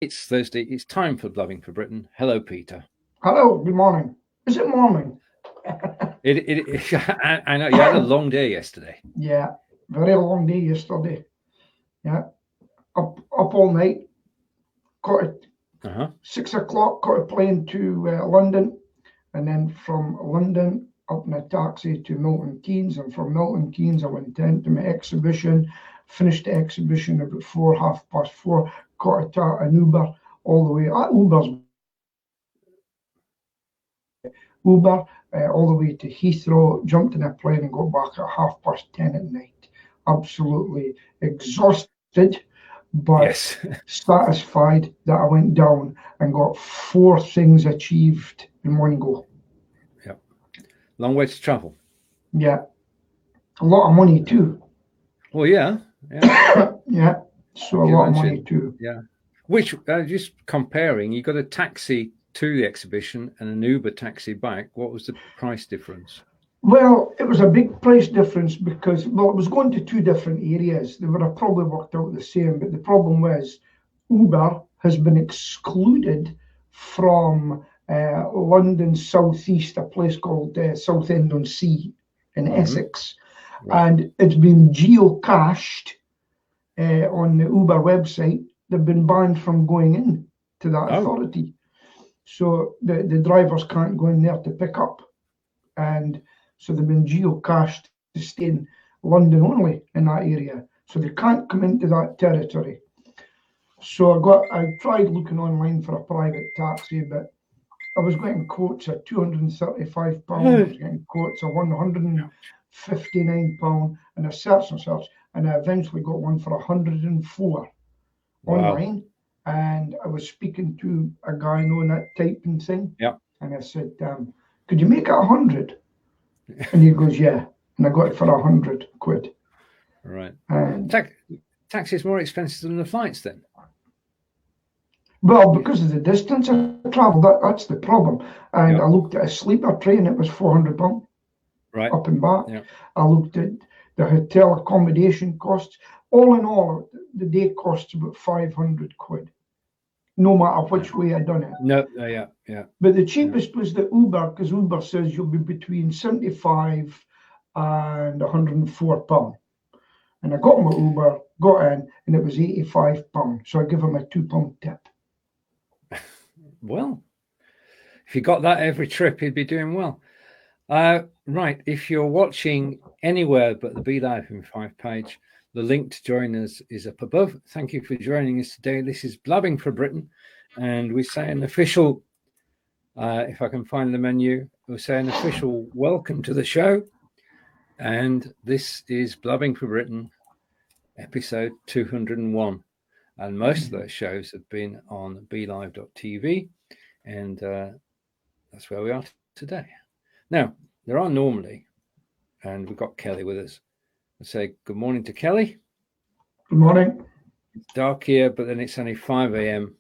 It's Thursday. It's time for Blabbing for Britain. Hello, Peter. Hello, good morning. Is it morning? I know you had a long day yesterday. Yeah, very long day yesterday. Yeah, up all night. Got at Uh-huh. 6 o'clock. Got a plane to London, and then from London up in a taxi to Milton Keynes, and from Milton Keynes I went into my exhibition. Finished the exhibition about 4:30. Got an Uber all the way. Uber all the way to Heathrow, jumped in a plane and got back at 10:30 at night. Absolutely exhausted, but Yes. satisfied that I went down and got four things achieved in one go. Yeah. Long way to travel. Yeah, a lot of money too. Well, yeah. Yeah. Yeah, so If a you lot of money mentioned, too. yeah. Which just comparing, you got a taxi to the exhibition and an Uber taxi back. What was the price difference? Well, it was a big price difference because, well, it was going to two different areas. They would have probably worked out the same, but the problem was Uber has been excluded from London southeast, a place called Southend-on-Sea in Mm-hmm. Essex, Right. and it's been geocached on the Uber website. They've been banned from going in to that Oh, authority, so the drivers can't go in there to pick up, and so they've been geocached to stay in London only in that area, so they can't come into that territory. So I tried looking online for a private taxi, but I was getting quotes at £235. I was getting quotes at £159, and I searched and searched, and I eventually got one for 104 wow. online. And I was speaking to a guy knowing that typing thing, Yeah. and I said, "Could you make it 100?" And he goes, "Yeah." And I got it for 100 quid. Right. And Ta- Taxi is more expensive than the flights then. well, because of the distance I travelled, that's the problem. And Yeah. I looked at a sleeper train, it was £400 Right. up and back. Yeah. I looked at the hotel accommodation costs. All in all, the day costs about 500 quid, no matter Yeah. which way I done it. No. Yeah. Yeah. But the Yeah. cheapest was the Uber, because Uber says you'll be between 75 and £104. And I got my Uber, got in, and it was £85. So I give him a £2 tip. Well, if you got that every trip, you'd be doing well. Right. If you're watching anywhere but the Be Live in 5 page, the link to join us is up above. Thank you for joining us today. This is Blabbing for Britain, and we say an official, if I can find the menu, we say an official welcome to the show. And this is Blabbing for Britain, episode 201. And most of those shows have been on BeLive.tv, and that's where we are today. Now, there are normally, and we've got Kelly with us. I say good morning to Kelly. Good morning. It's dark here, but then it's only 5 a.m.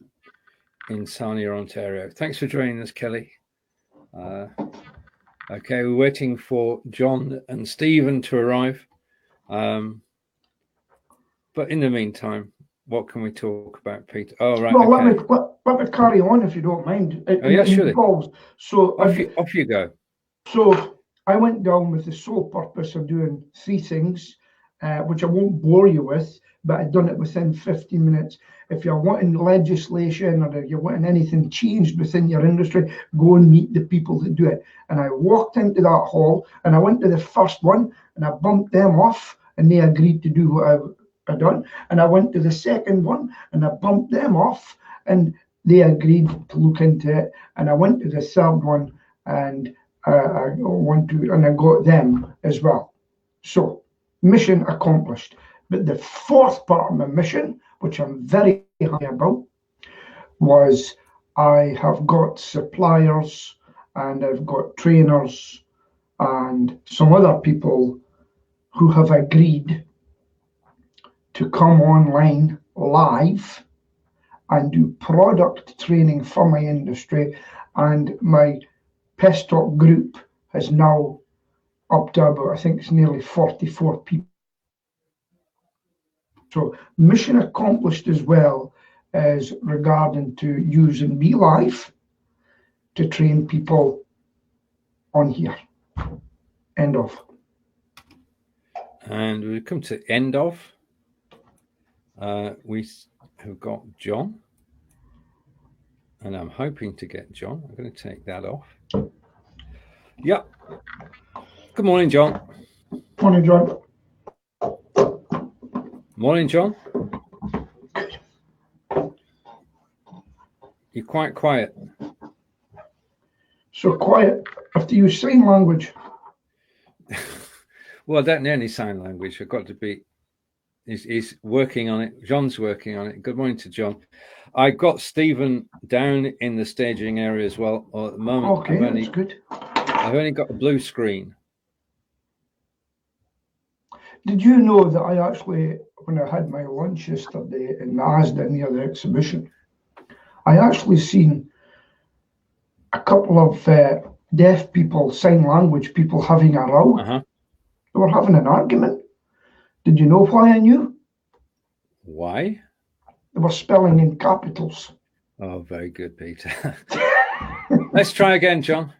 in Sarnia, Ontario. Thanks for joining us, Kelly. Okay, we're waiting for John and Stephen to arrive. But in the meantime, what can we talk about, Peter? Oh, right, Well, okay. let me carry on if you don't mind. Oh, yeah, surely. Involves so Off you go. So I went down with the sole purpose of doing three things, which I won't bore you with, but I'd done it within 15 minutes. If you're wanting legislation or if you're wanting anything changed within your industry, go and meet the people that do it. And I walked into that hall and I went to the first one and I bumped them off and they agreed to do what I'd done. And I went to the second one and I bumped them off and they agreed to look into it. And I went to the third one and I want to, and I got them as well. So, mission accomplished. But the fourth part of my mission, which I'm very happy about, was I have got suppliers and I've got trainers and some other people who have agreed to come online live and do product training for my industry. And my Pest Talk group has now up to about, I think it's nearly 44 people. So mission accomplished as well. is regarding to using BeLive to train people on here. End of. And we come to end of. We have got John. And I'm hoping to get John. I'm going to take that off. Yep. Good morning, John. Morning, John. Morning, John. You're quite quiet. So quiet. I have to use sign language. Well, I don't know any sign language. I've got to be. He's working on it. John's working on it. Good morning to John. I got Stephen down in the staging area as well. Or at the moment, Okay, that's good. I've only got a blue screen. Did you know that I actually, when I had my lunch yesterday in Asda near the exhibition, I actually seen a couple of deaf people, sign language people having a row. They were having an argument. Did you know why I knew? Why? They were spelling in capitals. Oh, very good, Peter. Let's try again, John.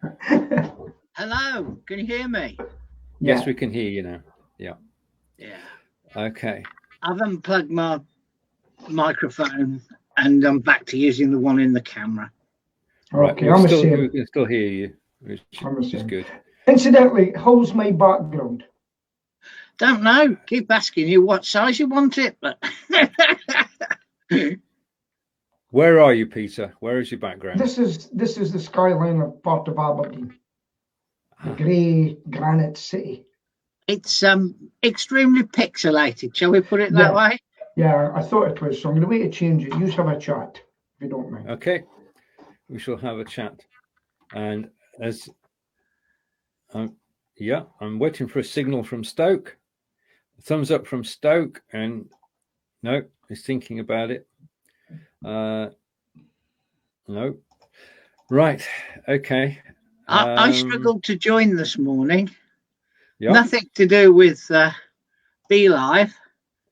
Hello, can you hear me? Yes, we can hear you now. Yeah. Yeah. Okay. I've unplugged my microphone and I'm back to using the one in the camera. Okay, right. we can still hear you, which is good. Incidentally, how's my background? Don't know. Keep asking you what size you want it, but Where are you, Peter? Where is your background? This is the skyline of part of Aberdeen. The grey granite city. it's extremely pixelated, shall we put it that way? Yeah, I thought it was, so I'm going to wait to change it. You have a chat, if you don't mind. Okay, we shall have a chat. And as I'm waiting for a signal from Stoke. Thumbs up from Stoke, and no, he's thinking about it. No. Right, okay. I struggled to join this morning. Yeah. Nothing to do with BeLive.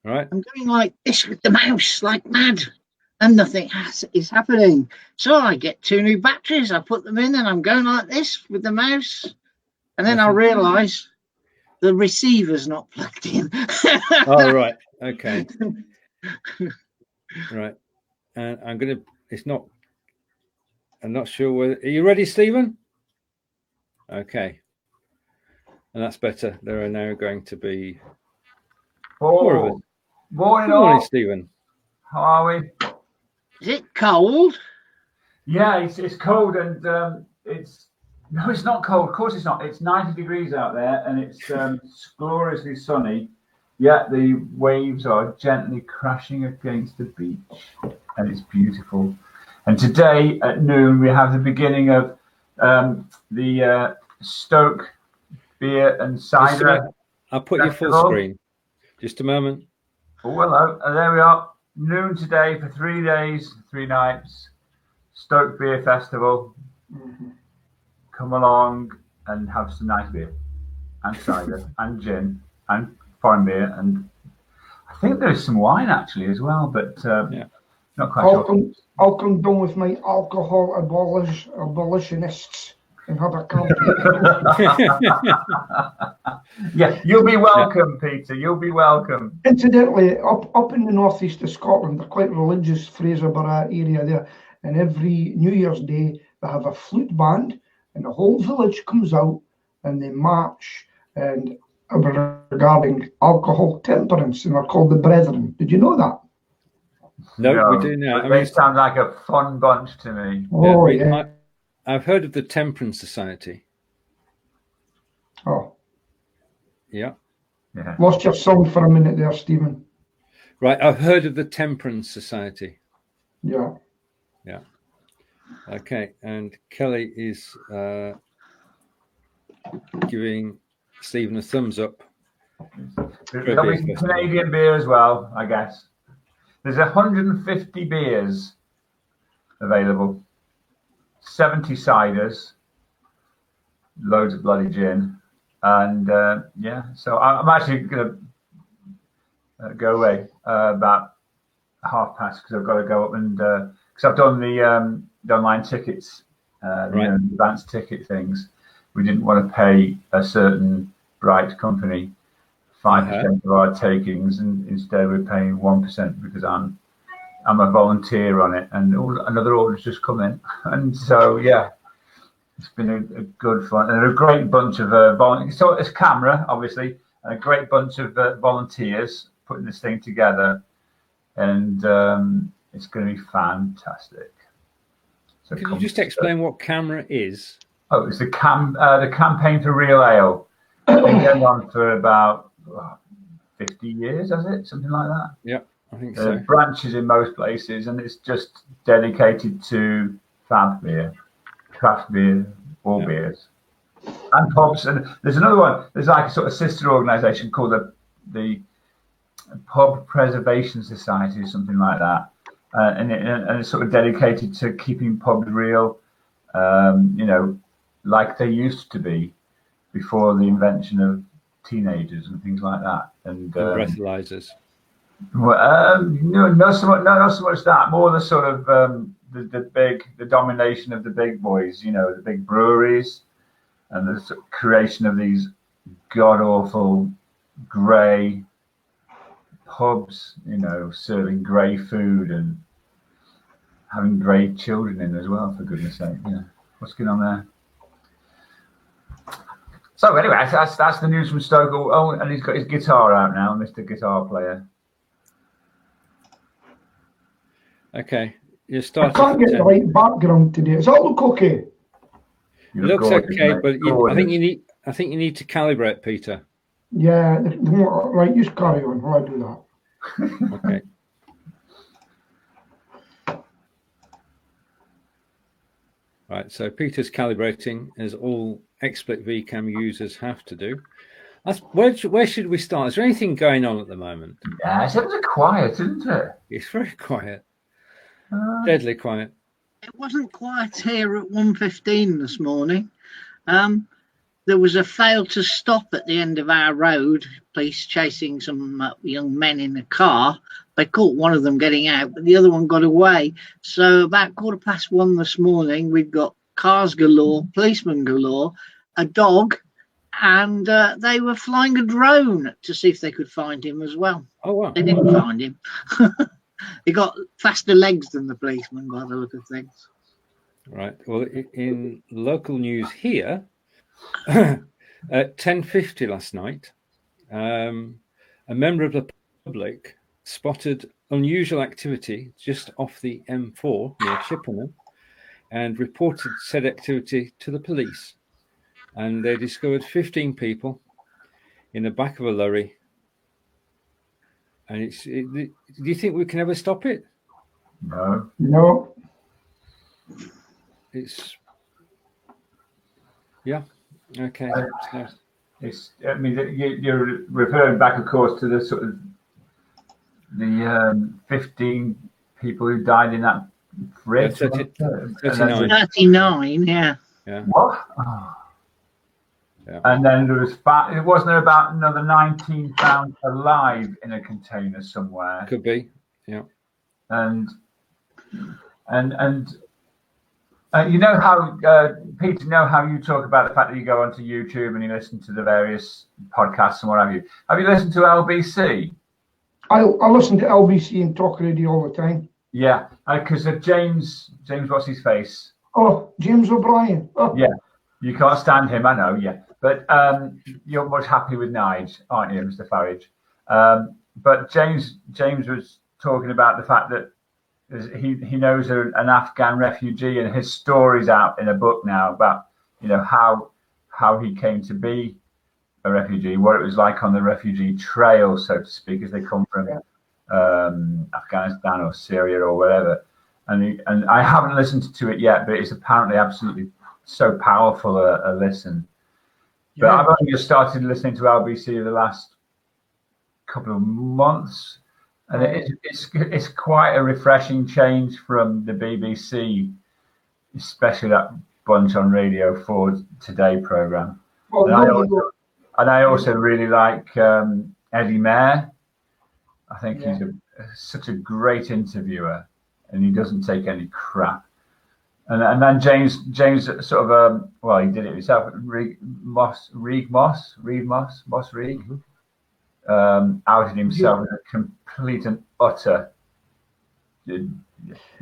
Right. I'm going like this with the mouse, like mad, and nothing is happening. So I get 2 new batteries. I put them in, and I'm going like this with the mouse, and then I realise the receiver's not plugged in. Oh, right. Okay. Right. And I'm not sure whether. Are you ready, Stephen? Okay. And that's better. There are now going to be four of us. Morning, Stephen. How are we? Is it cold? Yeah, it's cold and no, it's not cold. Of course, it's not. It's 90 degrees out there and it's gloriously sunny. Yet the waves are gently crashing against the beach, and it's beautiful. And today at noon we have the beginning of the Stoke beer and cider. I'll put you full screen. Just a moment. Oh, hello. There we are. Noon today for 3 days, 3 nights. Stoke Beer Festival. Come along and have some nice beer and cider and gin and foreign beer, and I think there's some wine actually as well, but not quite sure. I'll come down with my alcohol abolitionists and have a campaign. Yeah, you'll be welcome, Peter. You'll be welcome. Incidentally, up in the northeast of Scotland, they're quite religious, Fraserburgh area there, and every New Year's Day they have a flute band, and the whole village comes out and they march and regarding alcohol temperance, and they're called the Brethren. Did you know that? No, we do now. They sound like a fun bunch to me. Oh, yeah. I've heard of the Temperance Society. Oh. Yeah. Lost your song for a minute there, Stephen. Right, I've heard of the Temperance Society. Yeah. Yeah. Okay, and Kelly is giving Stephen a thumbs up. There'll be some Canadian beer as well, I guess. There's 150 beers available, 70 ciders, loads of bloody gin, and so I'm actually going to go away about past because I've got to go up and because I've done the online tickets, Right. advanced ticket things. We didn't want to pay a certain bright company 5% of our takings, and instead we're paying 1% because I'm a volunteer on it, and another order's just come in, and so yeah, it's been a good fun and a great bunch of volunteers. So it's camera, obviously, and a great bunch of volunteers putting this thing together, and it's going to be fantastic. So Can you just explain what camera is? Oh, it's the campaign for Real Ale. It's been going on for about 50 years, has it? Something like that. Yeah, I think so. Branches in most places, and it's just dedicated to fab beer, craft beer, all beers, and pubs. And there's another one. There's like a sort of sister organisation called the Pub Preservation Society or something like that, and it's sort of dedicated to keeping pubs real, like they used to be before the invention of teenagers and things like that, and breathalyzers. No, not so much that. More the sort of the domination of the big boys, the big breweries, and the sort of creation of these god awful grey pubs, serving grey food and having grey children in as well. For goodness sake, what's going on there? So anyway, that's the news from Stoke. Oh, and he's got his guitar out now, Mr. Guitar Player. Okay, you I start. can't get the right background today. Does that look okay? It looks okay, but I think you need to calibrate, Peter. Yeah, right. Just carry on while I do that. Okay. Right, so Peter's calibrating, as all XSplit VCam users have to do. Where should we start? Is there anything going on at the moment? Yeah, it's ever so quiet, isn't it? It's very quiet. Deadly quiet. It wasn't quiet here at 1:15 this morning. There was a fail to stop at the end of our road. Police chasing some young men in a car. They caught one of them getting out, but the other one got away. So about 1:15 this morning, we've got cars galore, policemen galore, a dog, and they were flying a drone to see if they could find him as well. Oh, wow. They didn't find him. He got faster legs than the policeman by the look of things. Right. Well, in local news here, at 10:50 last night, a member of the public spotted unusual activity just off the M4 near Chippenham and reported said activity to the police. And they discovered 15 people in the back of a lorry. And do you think we can ever stop it? No. Yeah. Okay. You're referring back, of course, to the sort of the 15 people who died in that bridge. 39. 39, yeah. What? Oh. Yeah. And then wasn't there about another 19 found alive in a container somewhere? Could be, yeah. And you know how Peter, how you talk about the fact that you go onto YouTube and you listen to the various podcasts and what have you. Have you listened to LBC? I listen to LBC and Talk Radio all the time. Yeah, because James, what's his face? Oh, James O'Brien. Oh. Yeah, you can't stand him, I know. Yeah, but you're much happy with Nige, aren't you, Mr. Farage? But James was talking about the fact that he knows an Afghan refugee, and his story's out in a book now about how he came to be a refugee, what it was like on the refugee trail, so to speak, as they come from Afghanistan or Syria or whatever. And I haven't listened to it yet, but it's apparently absolutely so powerful a listen. But I've only just started listening to LBC the last couple of months, and it's quite a refreshing change from the BBC, especially that bunch on Radio 4 Today programme. And I also really like Eddie Mair, I think he's such a great interviewer, and he doesn't take any crap. And then James sort of well, he did it himself. Moss Reed, outed himself as a complete and utter. The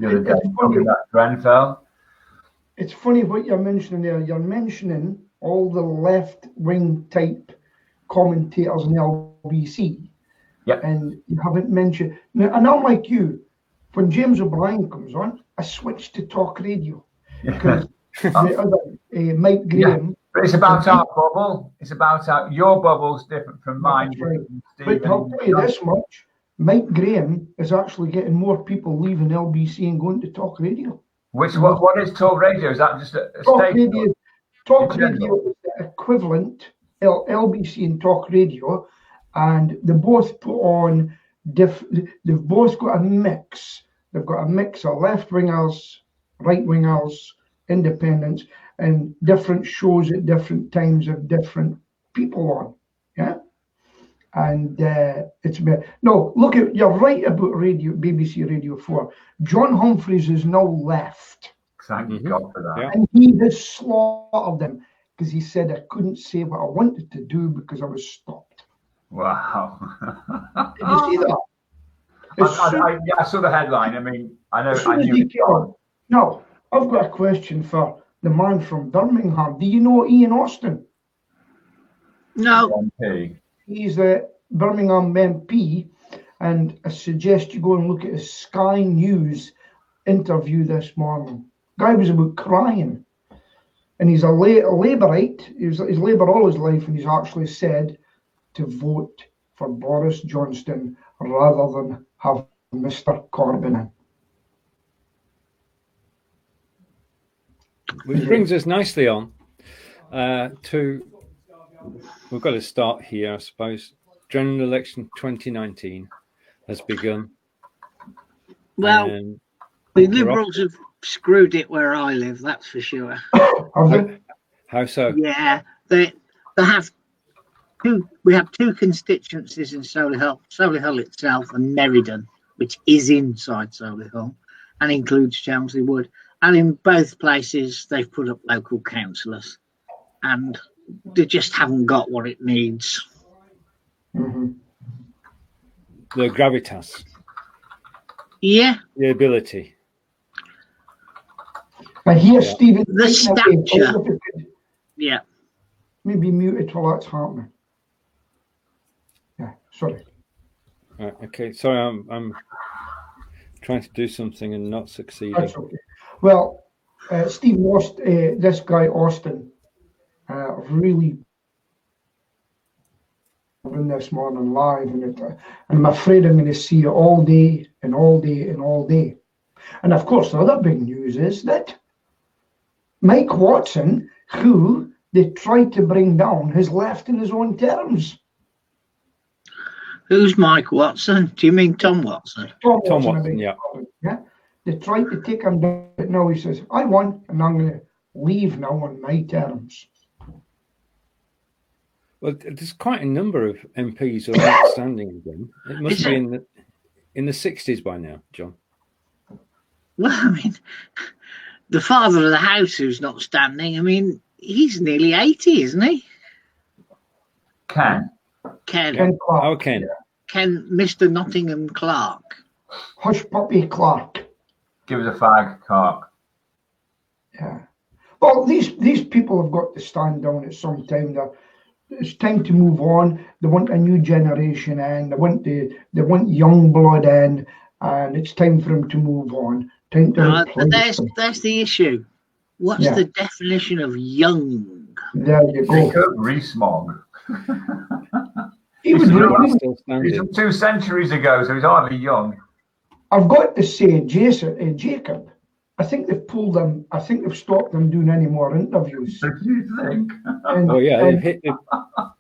other day, talking about Grenfell. It's funny what you're mentioning there. You're mentioning all the left-wing type commentators in the LBC. Yep. And you haven't mentioned, now, and I'm like you, when James O'Brien comes on, I switch to talk radio because the other Mike Graham. Yeah, but it's about our bubble. It's about your bubble's different from mine. Right. But I'll tell you this much: Mike Graham is actually getting more people leaving LBC and going to talk radio. What is talk radio? Is that just a talk station? radio? Talk radio is the equivalent LBC and talk radio, and they both put on they've both got a mix. They've got a mix of left wingers, right wingers, independents, and different shows at different times of different people on. Yeah. And it's no, look at, you're right about BBC Radio 4. John Humphreys is now left. Thank God for that. Yeah. And he has slaughtered them because he said I couldn't say what I wanted to do because I was stopped. Wow. Did you see that? I saw the headline. I mean, I knew. Now, I've got a question for the man from Birmingham. Do you know Ian Austin? No. MP. He's the Birmingham MP, and I suggest you go and look at his Sky News interview this morning. Guy was about crying, and he's a Labourite. He's Labour all his life, and he's actually said to vote for Boris Johnson rather than have Mr. Corbyn in. Which brings us nicely on to. We've got to start here, I suppose. General election 2019 has begun. Well, the Liberals have screwed it where I live, that's for sure. How so? Yeah, they have two. We have two constituencies in Solihull itself, and Meriden, which is inside Solihull and includes Chelmsley Wood. And in both places, they've put up local councillors, and they just haven't got what it needs. Mm-hmm. The gravitas. Yeah. The ability. I hear Stephen. The stature. Yeah. Maybe mute it while that's happening. Yeah, sorry. Right, okay, sorry, I'm trying to do something and not succeeding. That's okay. Well, Steve lost this guy Austin. Really in this morning live, and I'm afraid I'm going to see it all day and all day and all day. And of course, the other big news is that Mike Watson, who they tried to bring down, has left in his own terms. Who's Mike Watson? Do you mean Tom Watson? Tom Watson, yeah. They tried to take him down, but now he says, I won, and I'm going to leave now on my terms. Well, there's quite a number of MPs who are not standing again. It must be in the 60s by now, John. Well, I mean, the father of the house who's not standing, I mean, he's nearly 80, isn't he? Ken Clark. Oh, Ken. Yeah. Ken, Mr. Nottingham Clark. Hush puppy Clark. Give us a fag, Clark. Yeah. Well, these people have got to stand down at some time. It's time to move on. They want a new generation in. They want young blood in, and it's time for them to move on. Time to but there's the issue. What's the definition of young? There you go. Jacob Rees-Mogg. He's from 2 centuries ago, so he's hardly young. I've got to say, Jacob, I think they've pulled him. I think they've stopped them doing any more interviews. Do you think? They've put him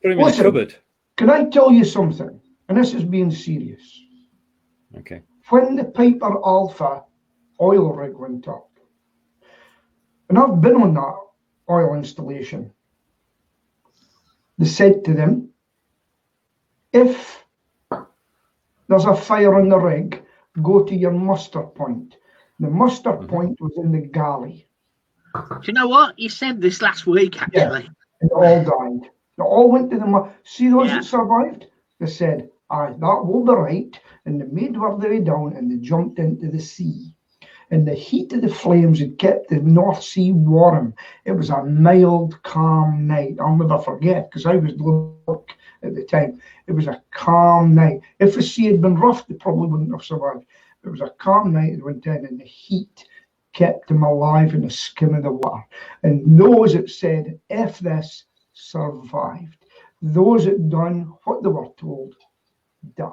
in the cupboard. Can I tell you something? And this is being serious. Okay. When the Piper Alpha oil rig went up, and I've been on that oil installation, they said to them, if there's a fire on the rig, go to your muster point. The muster point was in the galley. Do you know what? You said this last week, actually. And they all died. They all went to the see those Yeah. that survived? They said, aye, that will be right. And they made their way down and they jumped into the sea. And the heat of the flames had kept the North Sea warm. It was a mild, calm night. I'll never forget, because I was look at the time. It was a calm night. If the sea had been rough, they probably wouldn't have survived. It was a calm night. They went in, and the heat kept them alive in the skim of the water. And those that said, F this, survived. Those that done what they were told died.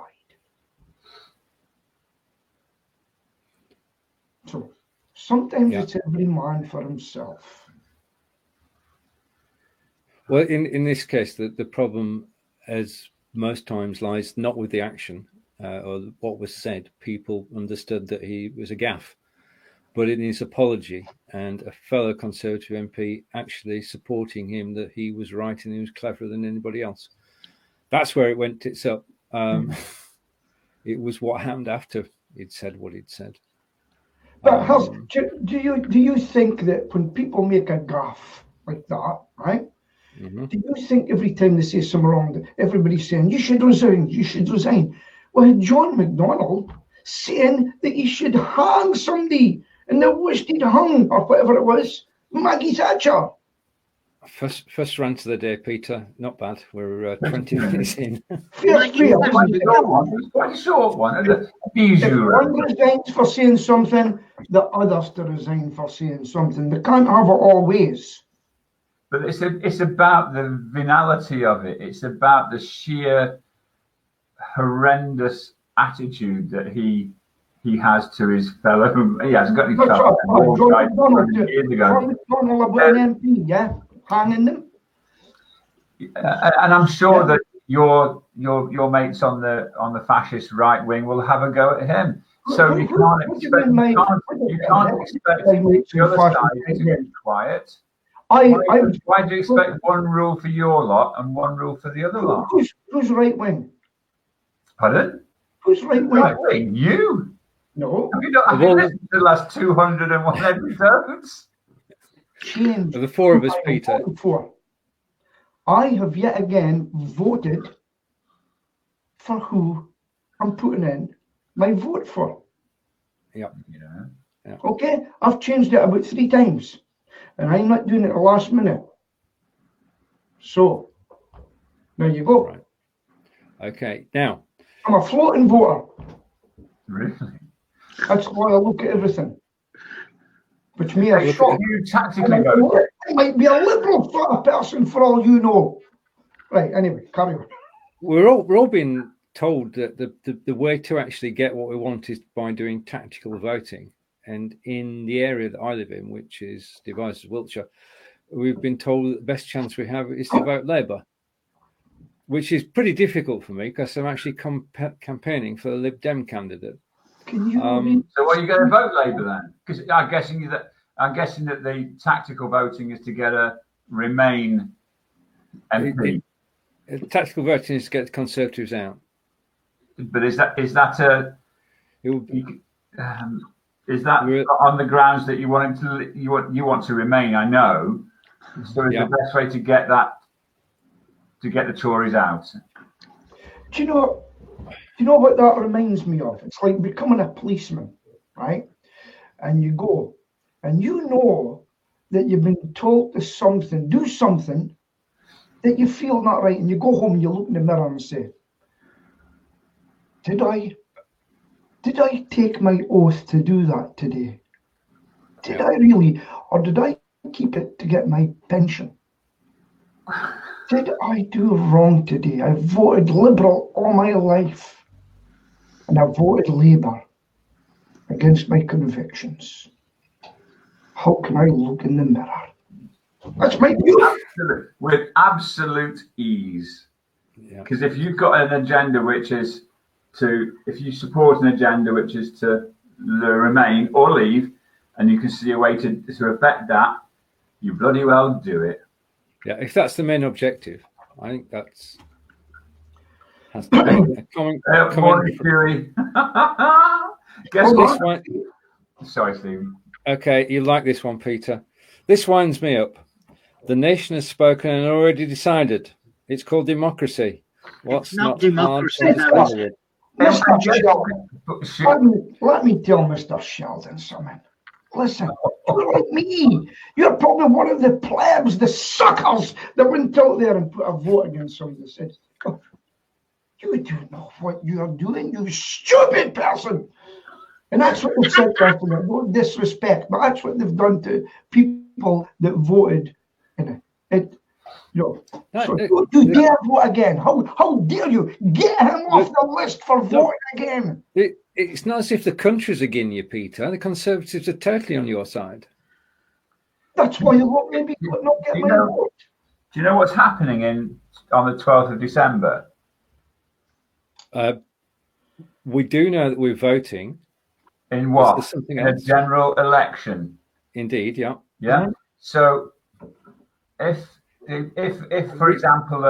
So sometimes it's every man for himself. Well, in this case, the problem, as most times, lies not with the action or what was said. People understood that he was a gaffe, but in his apology and a fellow Conservative MP actually supporting him that he was right and he was cleverer than anybody else. That's where it went tits up. It was what happened after he'd said what he'd said. But do you think that when people make a gaffe like that, right? Do you think every time they say something wrong, everybody's saying, you should resign, you should resign? Well, John McDonnell saying that he should hang somebody, and they wished he'd hung, or whatever it was, Maggie Thatcher. First rant of the day, Peter. Not bad. We're 20 minutes in. Quite a short one. One resigns for saying something, the others to resign for saying something. They can't have it all ways. But it's about the venality of it. It's about the sheer horrendous attitude that he has to his fellow. He hasn't got any fellow. John McDonnell about an MP, yeah, hanging them. And I'm sure that your mates on the fascist right wing will have a go at him. So you can't expect the other side to be quiet. Why do you expect one rule for your lot and one rule for the other lot? Who's right wing? Pardon? Who's right wing? Right wing? You? No. Have you listened to the last 201 episodes? The four of us, Peter. I have yet again voted for who I'm putting in my vote for. Yeah. Okay, I've changed it about 3 times, and I'm not doing it at the last minute. So, there you go. Right. Okay, now. I'm a floating voter. Really? That's why I look at everything. Which may have shocked you tactically vote. I might be a liberal sort of person for all you know. Right, anyway, carry on. We're all being told that the way to actually get what we want is by doing tactical voting. And in the area that I live in, which is Devizes, Wiltshire, we've been told that the best chance we have is to vote Labour, which is pretty difficult for me because I'm actually campaigning for the Lib Dem candidate. Can you so are you going to vote Labour then? Because I'm guessing that the tactical voting is to get a Remain MP. Tactical voting is to get the Conservatives out. But is that on the grounds that you want to remain? I know. So is the best way to get the Tories out? Do you know what that reminds me of? It's like becoming a policeman, right? And you go, and you know that you've been told to do something that you feel not right, and you go home and you look in the mirror and say, Did I take my oath to do that today? Did I really? Or did I keep it to get my pension? Did I do wrong today? I voted Liberal all my life. And I voted Labour against my convictions. How can I look in the mirror? That's my view. With absolute ease. Because if you've got an agenda if you support an agenda which is to remain or leave, and you can see a way to affect that, you bloody well do it. Yeah, if that's the main objective, I think that's. Has to be. A comment Morning, Stewie. Guess this what? one. Sorry, Stephen. Okay, you like this one, Peter. This winds me up. The nation has spoken and already decided. It's called democracy. What's not not hard democracy, to no, understand? Mr. Guess Sheldon, what? let me tell Mr. Sheldon something. Listen, you're like me. You're probably one of the plebs, the suckers that went out there and put a vote against somebody that said, oh, you don't know what you're doing, you stupid person. And that's what they've said to us, no disrespect, but that's what they've done to people that voted. So you dare vote again. How dare you? Get him off the list for voting again. It's not as if the country's against you, Peter. The Conservatives are totally on your side. That's why you won't maybe not get my vote. Do you know what's happening on the 12th of December? We do know that we're voting. In what? Something in else? A general election. Indeed, yeah. Yeah. Mm-hmm. So if for example,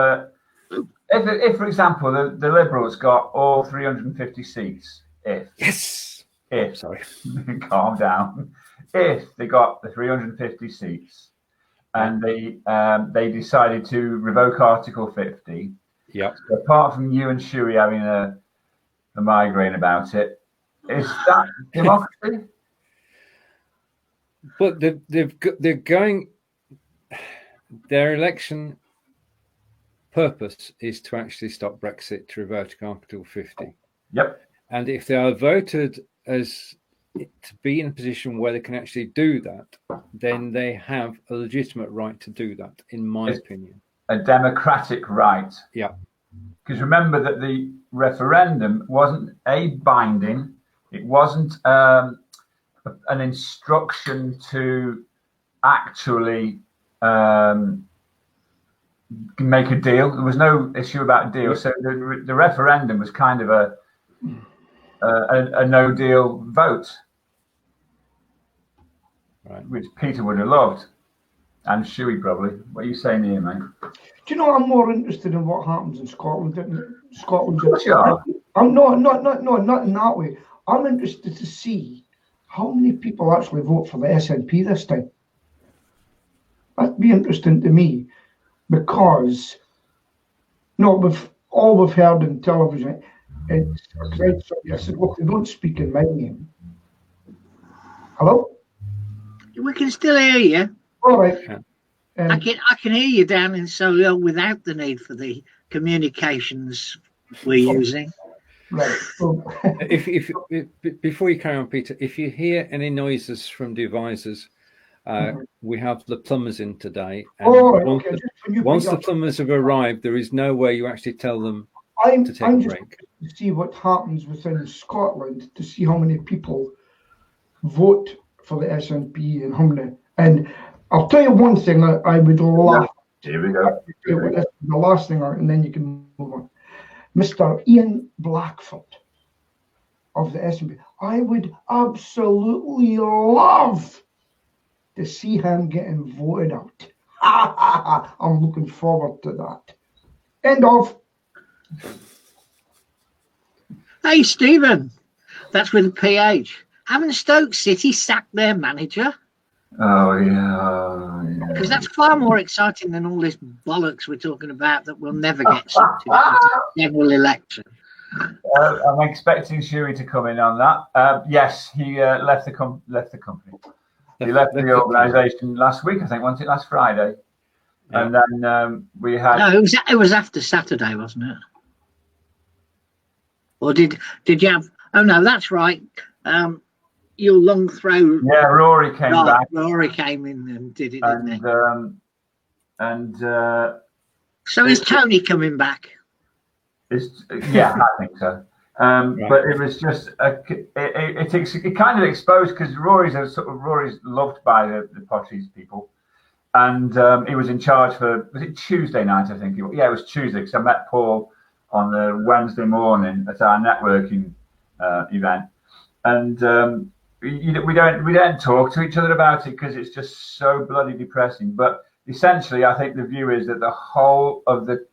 if for example the Liberals got all 350 seats, Sorry. Calm down. If they got the 350 seats and they decided to revoke Article 50, yeah. So apart from you and Shuey having a migraine about it, is that democracy? But they're going. Their election purpose is to actually stop Brexit, to revoke Article 50. Yep. And if they are voted as to be in a position where they can actually do that, then they have a legitimate right to do that, in my opinion. A democratic right. Yeah. Because remember that the referendum wasn't binding. It wasn't an instruction to actually make a deal. There was no issue about a deal. So the referendum was kind of a no deal vote, right, which Peter would have loved, and Shuey probably. What are you saying here, mate? Do you know I'm more interested in what happens in Scotland? Sure. I'm not in that way. I'm interested to see how many people actually vote for the SNP this time. That'd be interesting to me, because with all we've heard in television, I said, look, they don't speak in my name. Hello? We can still hear you. All right. I can hear you down in Solihull without the need for the communications we're using. Right. So, if before you carry on, Peter, if you hear any noises from devices, we have the plumbers in today. And once the plumbers have arrived, there is no way you actually tell them to take a break. To see what happens within Scotland, to see how many people vote for the SNP and how many. And I'll tell you one thing I would love. Here we go. The last thing, and then you can move on. Mr. Ian Blackford of the SNP. I would absolutely love to see him getting voted out. I'm looking forward to that. End of. Hey, Stephen, that's with a PH. Haven't Stoke City sacked their manager? Oh, yeah. Because that's far more exciting than all this bollocks we're talking about that we'll never get sucked into the general election. I'm expecting Shuey to come in on that. Yes, he left the company. He left the organisation last week, I think, wasn't it? Last Friday. Yeah. And then we had... No, it was after Saturday, wasn't it? Or did you have... Oh, no, that's right. Your long throw. Yeah, Rory came back. Rory came in and did it, didn't he? So is Tony coming back? Yeah, I think so. Right. But it was just it kind of exposed, because Rory's loved by the Potties people, and he was in charge for, was it Tuesday night? I think it was Tuesday, because I met Paul on the Wednesday morning at our networking event, and we don't talk to each other about it because it's just so bloody depressing. But essentially, I think the view is that the whole of the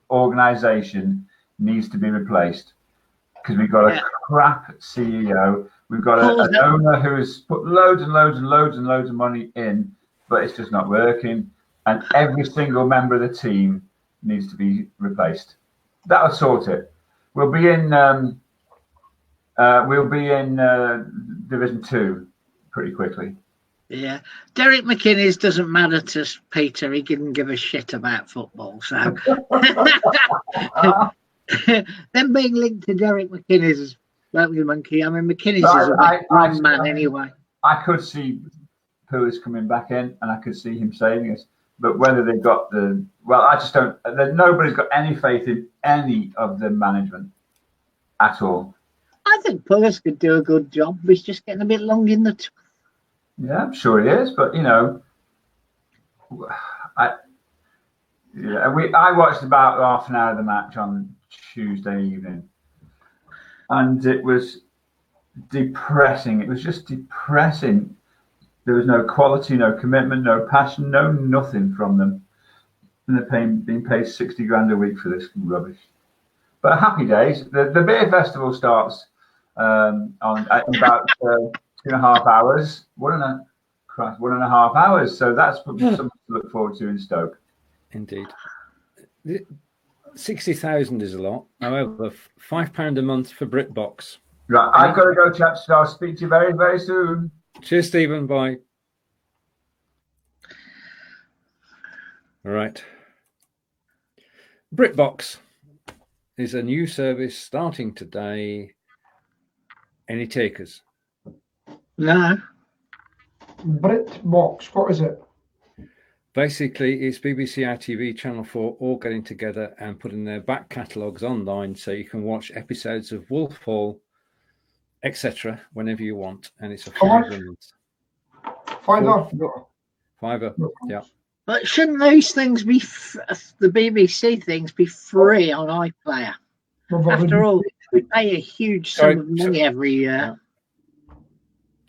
organisation needs to be replaced because we've got a crap CEO. We've got an owner who has put loads and loads and loads and loads of money in, but it's just not working. And every single member of the team needs to be replaced. That'll sort it. We'll be in Division 2 pretty quickly. Yeah, Derek McInnes doesn't matter to Peter. He didn't give a shit about football. So, them being linked to Derek McInnes is like the monkey. I mean, McInnes is a big man anyway. I could see Pulis coming back in, and I could see him saving us. But whether they've got I just don't. Nobody's got any faith in any of the management at all. I think Pulis could do a good job. He's just getting a bit long in the tooth. Yeah, I'm sure he is, but I watched about half an hour of the match on Tuesday evening, and it was depressing. It was just depressing. There was no quality, no commitment, no passion, no nothing from them, and they're being paid 60 grand a week for this rubbish. But happy days. The beer festival starts in about 2.5 hours. 1.5 hours. So that's something to look forward to in Stoke. Indeed. 60,000 is a lot. However, £5 a month for BritBox. Right, I've got to go, chaps. I'll speak to you very, very soon. Cheers, Stephen. Bye. All right. BritBox is a new service starting today. Any takers? No. BritBox, what is it? Basically, it's BBC ITV Channel 4 all getting together and putting their back catalogues online so you can watch episodes of Wolf Hall, etc. whenever you want. And it's a £5 a month. £5, yeah. But shouldn't those things be, the BBC things, be free on iPlayer? After all, we pay a huge sum of money every year.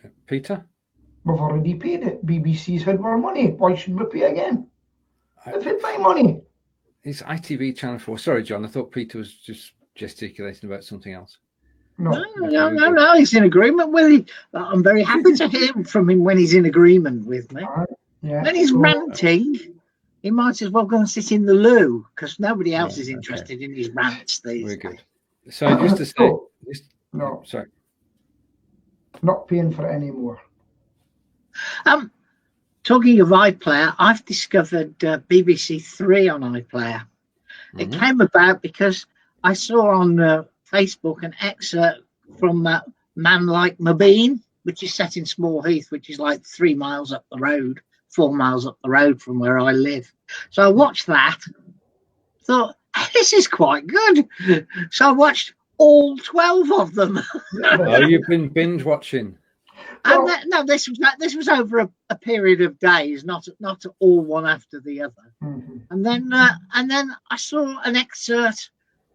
Yeah. Peter? We've already paid it. BBC's had more money. Why should we pay again? They've had my money. It's ITV Channel 4. Sorry, John. I thought Peter was just gesticulating about something else. No. He's in agreement with it. I'm very happy to hear from him when he's in agreement with me. Yeah. When he's ranting, he might as well go and sit in the loo because nobody else is interested in his rants these days. Very good. So just to say, no, sorry, not paying for it anymore. Talking of iPlayer, I've discovered BBC Three on iPlayer. It came about because I saw on Facebook an excerpt from Man Like Mabeen, which is set in Small Heath, which is like 3 miles up the road, 4 miles up the road from where I live. So I watched that, thought, this is quite good. So I watched all 12 of them. Oh, you've been binge watching. And this was over a period of days, not all one after the other. And then I saw an excerpt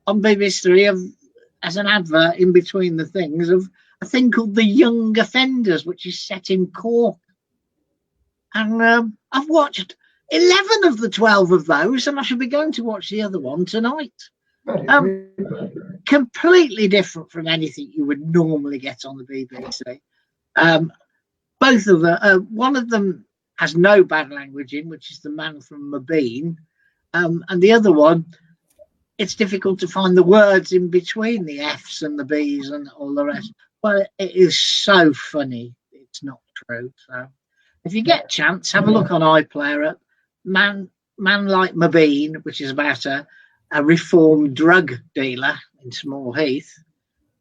on BBC Three as an advert in between the things of a thing called The Young Offenders, which is set in Cork. And I've watched 11 of the 12 of those, and I should be going to watch the other one tonight. Completely different from anything you would normally get on the BBC. Both of them, one of them has no bad language in, which is the man from Mabeen, and the other one, it's difficult to find the words in between the F's and the B's and all the rest. But it is so funny. It's not true. So if you get a chance, have a look on iPlayer at Man Like Mabeen, which is about a reformed drug dealer in Small Heath.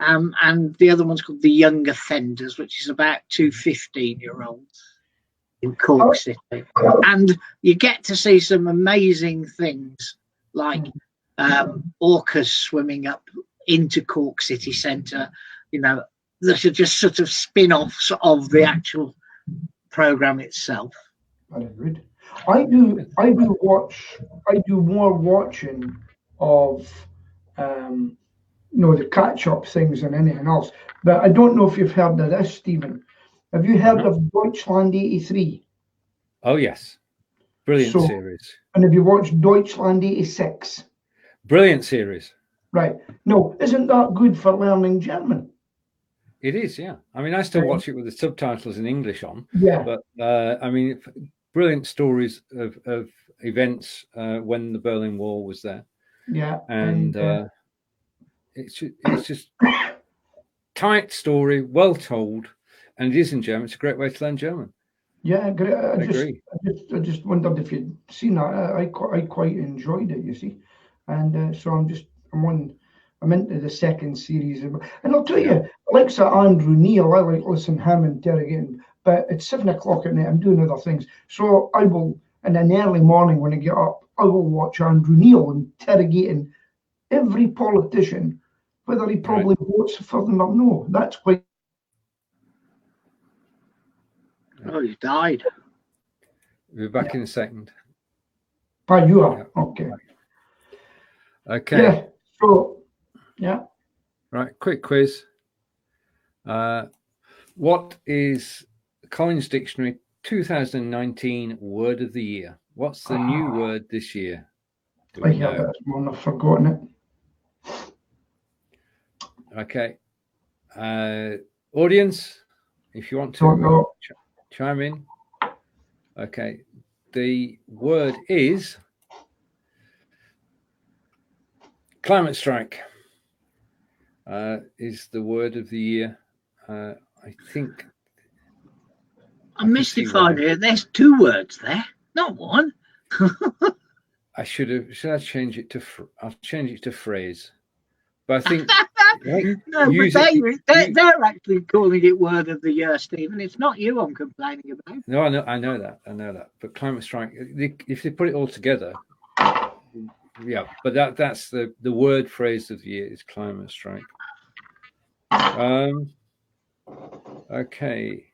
And the other one's called The Young Offenders, which is about 2 15-year-olds in Cork City. And you get to see some amazing things like orcas swimming up into Cork City Centre, that are just sort of spin-offs of the actual programme itself. Very good. I do more watching of the catch-up things than anything else. But I don't know if you've heard of this, Stephen. Have you heard of Deutschland 83? Oh, yes. Brilliant series. And have you watched Deutschland 86? Brilliant series. Right. No, isn't that good for learning German? It is, yeah. I mean, I still Right. watch it with the subtitles in English on. Yeah. But I mean, brilliant stories of events when the Berlin Wall was there, Yeah. and it's just tight story, well told, and it is in German. It's a great way to learn German. Yeah, great. I agree. I just wondered if you'd seen that. I quite enjoyed it, you see, and so I'm into the second series, and I'll tell you, like Sir Andrew Neil, I like listening to him interrogating. But it's 7 o'clock at night. I'm doing other things, so I will in an early morning when I get up, I will watch Andrew Neil interrogating every politician, whether he probably votes for them or no. That's quite. Oh, you died. We'll be back in a second. But you are okay. Okay. Yeah. So. Yeah. Right. Quick quiz. What is Collins Dictionary 2019 word of the year? What's the new word this year? Do we know? That one, I've forgotten it. Okay. Audience, if you want to chime in. Okay. The word is climate strike. Is the word of the year. I think. I'm mystified here. There's 2 words there, not one. Should I change it to? I'll change it to phrase. But I think. No, but they're actually calling it word of the year, Stephen. It's not you I'm complaining about. No, I know that. But climate strike, if they put it all together, yeah. But that's the word phrase of the year is climate strike. Okay.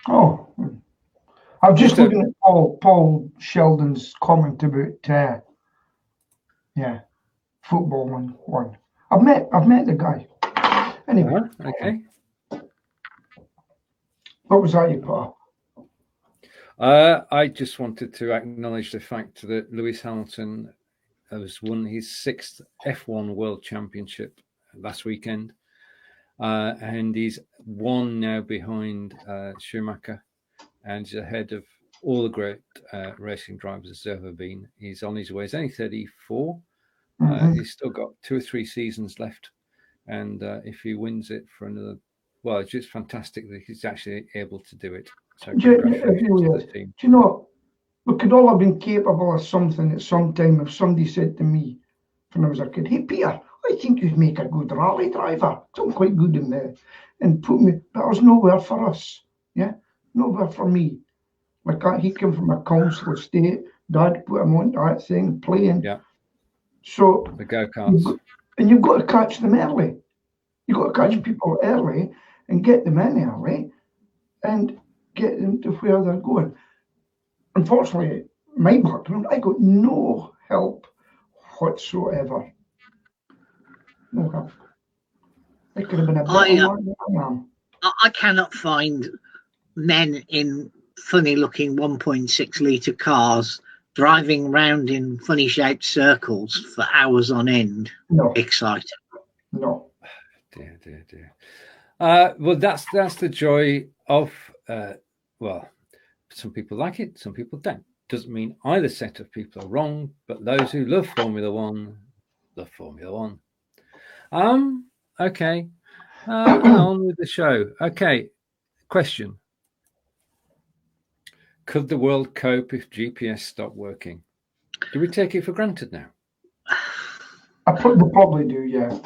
Oh, I'm just looking at Paul Sheldon's comment about football one. I've met the guy. Anyway. Okay. What was that you put up? I just wanted to acknowledge the fact that Lewis Hamilton has won his 6th F1 World Championship last weekend. And he's 1 now behind Schumacher, and he's ahead of all the great racing drivers there's ever been. He's on his way. He's only 34. He's still got 2 or 3 seasons left. And if he wins it for another, well, it's just fantastic that he's actually able to do it. So congratulations to the team. Do you know, we could all have been capable of something at some time if somebody said to me when I was a kid, "Hey, Peter, I think you'd make a good rally driver. I'm quite good in there." And put me, but it was nowhere for us. Yeah, nowhere for me. Like he came from a council estate. Dad put him on that thing, playing. Yeah. So the go-karts. And you've got to catch them early. You've got to catch people early and get them in early and get them to where they're going. Unfortunately, my background, I got no help whatsoever. No help. I could have been a better man. I cannot find men in funny-looking 1.6 litre cars driving around in funny-shaped circles for hours on end. No. Exciting. No. Dear. Well, that's the joy of. Well, some people like it, some people don't. Doesn't mean either set of people are wrong, but those who love Formula One love Formula One. Okay. On with the show. Okay. Question. Could the world cope if GPS stopped working? Do we take it for granted now? We probably do, yeah.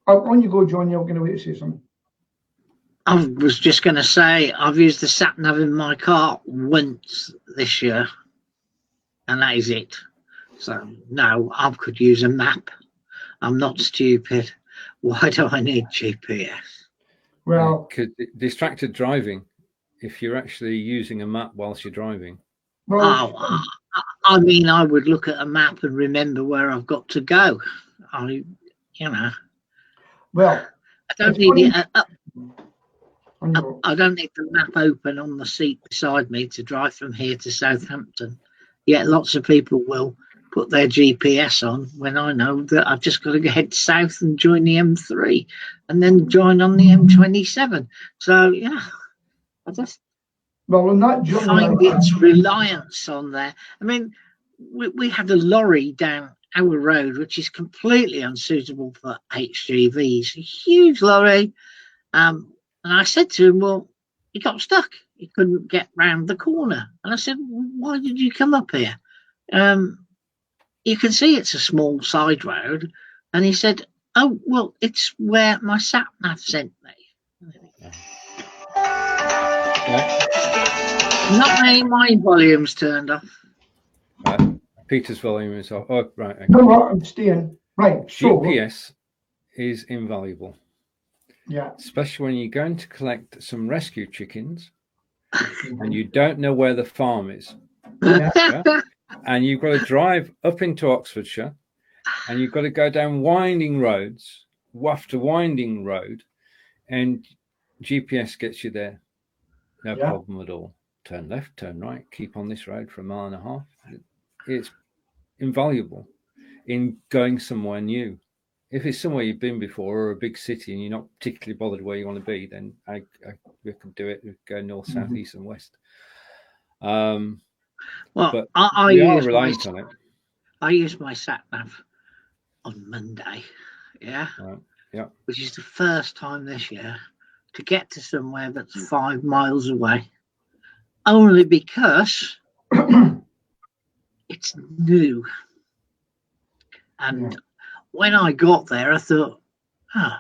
On you go, John. You're going to wait to say something. I was just going to say, I've used the sat-nav in my car once this year, and that is it. So, no, I could use a map. I'm not stupid. Why do I need GPS? Well, distracted driving, if you're actually using a map whilst you're driving. Well, I mean, I would look at a map and remember where I've got to go. Well, I don't need it. I don't need the map open on the seat beside me to drive from here to Southampton. Yet lots of people will put their GPS on when I know that I've just got to head south and join the M3 and then join on the M27. So, yeah, I just Well, on that journey, find its reliance on there. I mean, we had a lorry down our road, which is completely unsuitable for HGVs, a huge lorry. And I said to him, well, he got stuck. He couldn't get round the corner. And I said, why did you come up here? You can see it's a small side road. And he said, oh, well, it's where my sat nav sent me. Not many my volumes turned off. Peter's volume is off. Oh, right. Okay. No, I'm staying. Right. So, GPS is invaluable. Yeah. Especially when you're going to collect some rescue chickens and you don't know where the farm is. Yeah? And you've got to drive up into Oxfordshire and you've got to go down winding roads, after winding road, and GPS gets you there. No problem at all. Turn left, turn right, keep on this road for 1.5 miles. It's invaluable in going somewhere new. If it's somewhere you've been before or a big city and you're not particularly bothered where you want to be, then we can do it. We go north, south, east, and west. Well, but I we are reliant on it. I used my sat nav on Monday, Right. Yeah, which is the first time this year to get to somewhere that's 5 miles away, only because it's new. And when I got there, I thought, I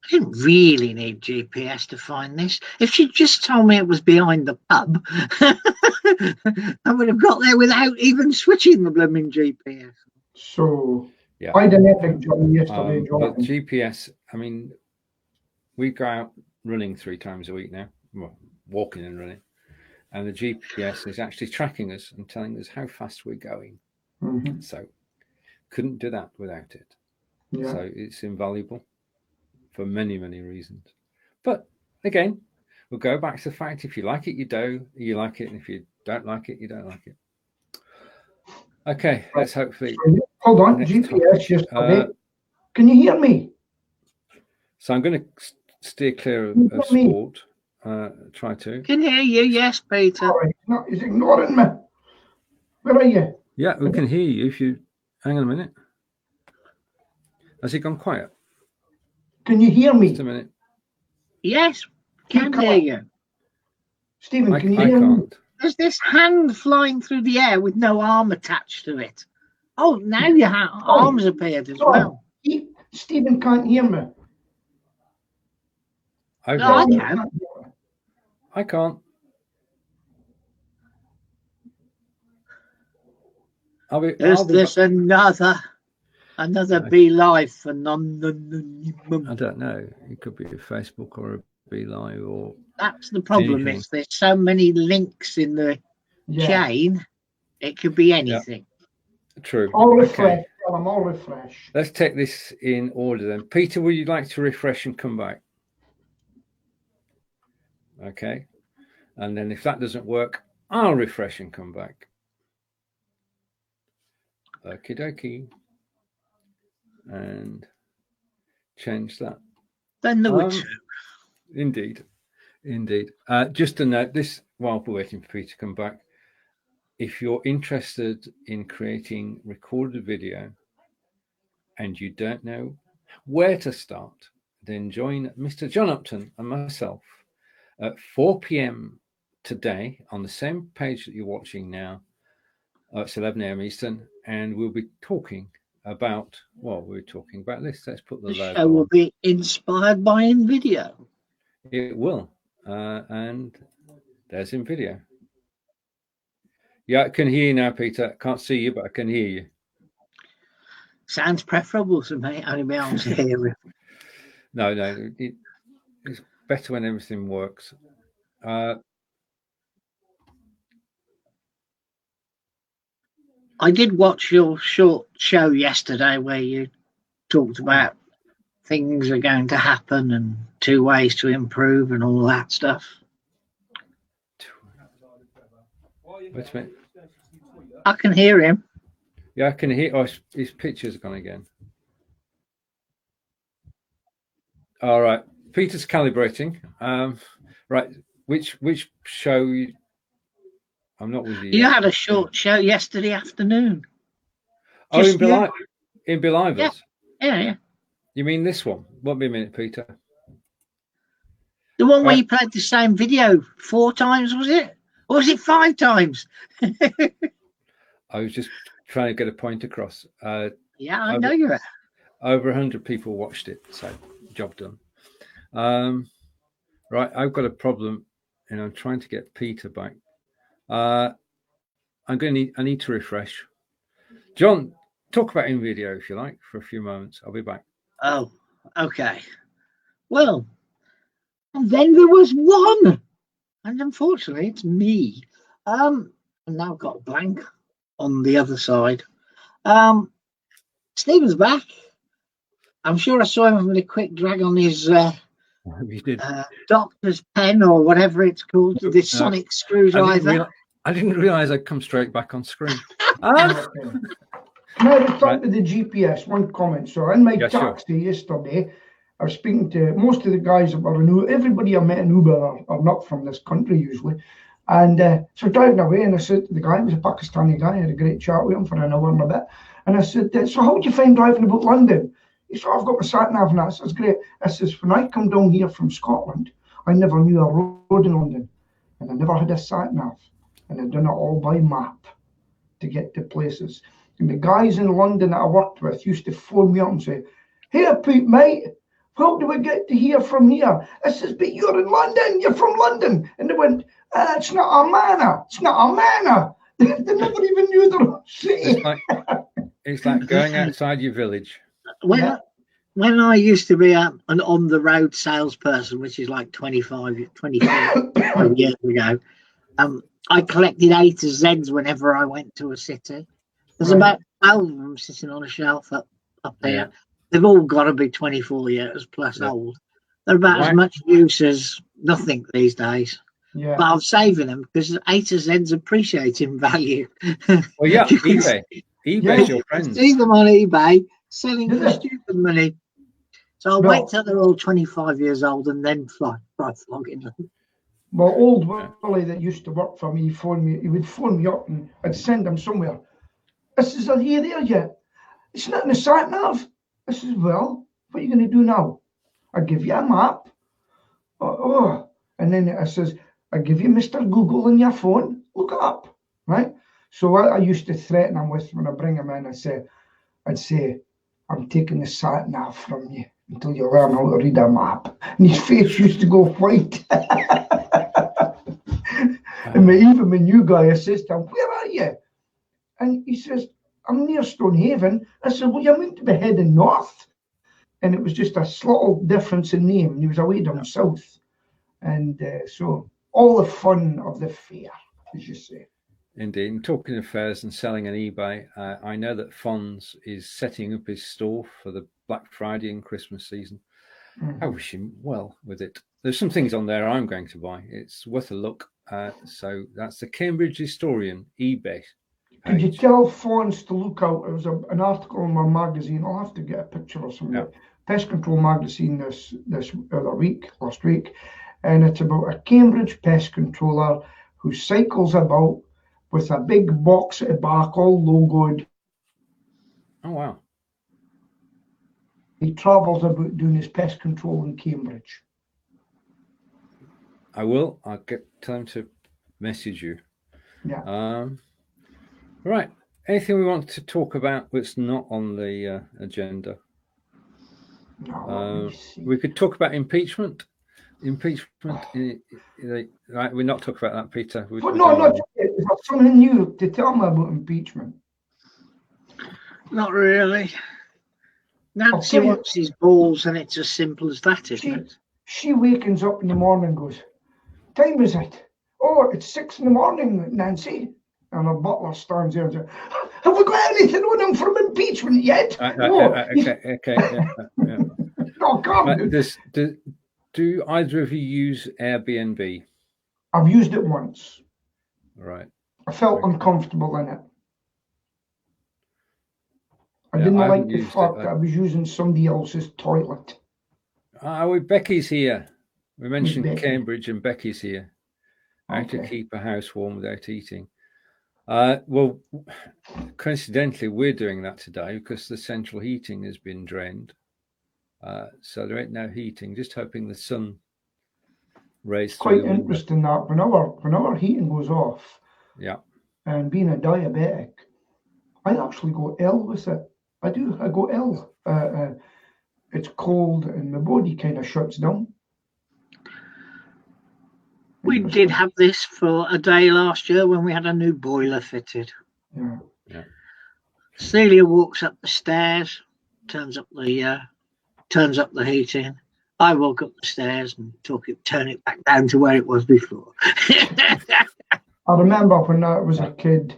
didn't really need GPS to find this. If she'd just told me it was behind the pub, I would have got there without even switching the blooming GPS. So, I did an epic journey yesterday. But GPS, I mean, we go out running 3 times a week now, well, walking and running, and the GPS is actually tracking us and telling us how fast we're going. So, couldn't do that without it. So it's invaluable for many, many reasons. But again, we'll go back to the fact: if you like it, you like it, and if you don't like it, you don't like it. Okay, let's hopefully. Hold on, GPS yesterday. Can you hear me? So I'm going to steer clear of sport. Try to. Can hear you, yes, Peter. Sorry, no, he's ignoring me. Where are you? Yeah, we can hear you. If you hang on a minute. Has it gone quiet? Can you hear me? Just a minute. Yes, can hear you. Stephen, can you hear me? There's this hand flying through the air with no arm attached to it. Oh, now your arms appeared as well. Stephen can't hear me. I can. I can't. Is this another Be Live for non? I don't know. It could be a Facebook or a Be Live or. That's the problem. Is there's so many links in the chain. It could be anything. True. I'll refresh. I'm all refresh. Let's take this in order then. Peter, would you like to refresh and come back? Okay. And then if that doesn't work, I'll refresh and come back. Okie dokie. And change that. Then there were 2. Indeed. Just a note, this while we're waiting for Peter to come back, if you're interested in creating recorded video and you don't know where to start, then join Mr. John Upton and myself at 4 p.m. today on the same page that you're watching now. It's 11 a.m. Eastern, and we'll be talking about, we're talking about this. Let's put the show will be inspired by InVideo. It will. And there's InVideo. Yeah, I can hear you now, Peter. I can't see you, but I can hear you. Sounds preferable to me. Only be able to hear you. No, it's better when everything works. I did watch your short show yesterday where you talked about things are going to happen and 2 ways to improve and all that stuff. Wait a minute. I can hear him. Yeah, I can hear. Oh, his picture's gone again. All right, Peter's calibrating. Right, which show? I'm not with you. You yet. had a short show yesterday afternoon. Oh, Just you. in Believers. Yeah. You mean this one? Won't be a minute, Peter. The one where you played the same video 4 times, was it? Or was it 5 times? I was just trying to get a point across. Yeah, I know you were. Over 100 people watched it, so job done. Right, I've got a problem, and I'm trying to get Peter back. I need to refresh. John, talk about in video if you like for a few moments. I'll be back. Oh, okay. Well, and then there was one, and unfortunately, it's me. And now I've got a blank on the other side. Stephen's back. I'm sure I saw him having a quick drag on his You did. doctor's pen or whatever it's called, the sonic screwdriver. I didn't realise I'd come straight back on screen. Can I return to the GPS? One comment. So in my taxi yesterday, I was speaking to most of the guys that were in Uber. Everybody I met in Uber are not from this country usually. And so driving away, and I said to the guy, he was a Pakistani guy, I had a great chat with him for an hour and a bit. And I said, so how do you find driving about London? He said, I've got my sat nav and that. So it's great. I says, when I come down here from Scotland, I never knew a road in London. And I never had a sat nav. And I'd done it all by map to get to places. And the guys in London that I worked with used to phone me up and say, "Here, Pete, mate, how do we get to here from here?" I says, "But you're in London, you're from London." And they went, "It's not a manor, it's not a manor." They never even knew their own city. It's like going outside your village. When I used to be an on-the-road salesperson, which is like 25 years ago, I collected A to Zs whenever I went to a city. There's about 12 of them sitting on a shelf up there. Yeah. They've all got to be 24 years plus old. They're about as much use as nothing these days. Yeah. But I'm saving them because A to Zs appreciate in value. Well, yeah, eBay's your friend. See them on eBay selling for stupid money. So I'll wait till they're all 25 years old and then try flogging them. Well, old Willie that used to work for me, he would phone me up and I'd send him somewhere. I says, "Are you there yet?" "It's not in the sat nav." I says, "Well, what are you going to do now?" "I give you a map." And then I says, "I give you Mr. Google on your phone, look it up." Right? So I used to threaten him with when I bring him in, I'd say, "I'm taking the sat nav from you until you learn how to read a map." And his face used to go white. And even my new guy, I says to him, "Where are you?" And he says, "I'm near Stonehaven." I said, "Well, you're meant to be heading north." And it was just a little difference in name. And he was away down south. And so all the fun of the fair, as you say. Indeed. And talking of fairs and selling on eBay, I know that Fonz is setting up his store for the Black Friday and Christmas season. I wish him well with it. There's some things on there I'm going to buy. It's worth a look. So that's the Cambridge Historian eBay. Could you tell Fonz to look out? There was an article in my magazine. I'll have to get a picture or something. Pest Control magazine last week, and it's about a Cambridge pest controller who cycles about with a big box at the back, all logoed. Oh wow! He travels about doing his pest control in Cambridge. I will. I'll tell him to message you. Yeah. Right. Anything we want to talk about that's not on the agenda? No, we could talk about impeachment. Right, we're not talking about that, Peter. Not yet. Is there something new to tell me about impeachment? Not really. Nancy wants his balls, and it's as simple as that, isn't it? She wakens up in the morning and goes, "Time is it? Oh, it's 6 in, Nancy." And her butler stands there and says, "Have we got anything on him from impeachment yet?" Okay. Yeah. No, come. Do either of you use Airbnb? I've used it once. Right. I felt uncomfortable in it. I Yeah, didn't I haven't like the used fact it. that I was using somebody else's toilet. Becky's here. We mentioned Becky? Cambridge, and Becky's here. How to Okay. keep a house warm without heating. Well, coincidentally, we're doing that today because the central heating has been drained. So there ain't no heating, just hoping the sun rays through Quite the window. interesting that whenever heating goes off, Yeah. and being a diabetic, I actually go ill with it. I go ill. It's cold and my body kind of shuts down. We did have this for a day last year when we had a new boiler fitted. Yeah. Celia walks up the stairs, turns up the heating. I walk up the stairs and turn it back down to where it was before. I remember when I was a kid,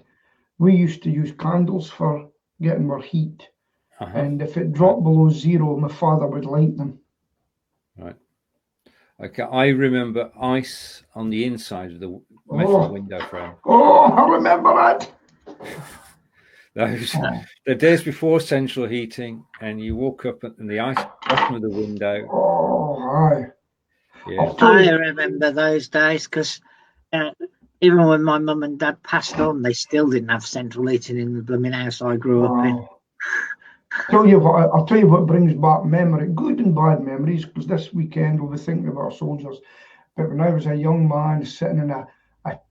we used to use candles for getting our heat. And if it dropped below 0, my father would light them. Right. Okay. I remember ice on the inside of the metal window frame. Oh, I remember that. Those the days before central heating, and you walk up in the ice bottom of the window. Oh, aye. Yeah. I remember those days because even when my mum and dad passed on, they still didn't have central heating in the blooming house I grew up in. I'll tell you what brings back memory, good and bad memories, because this weekend we'll be thinking of our soldiers. But when I was a young man sitting in a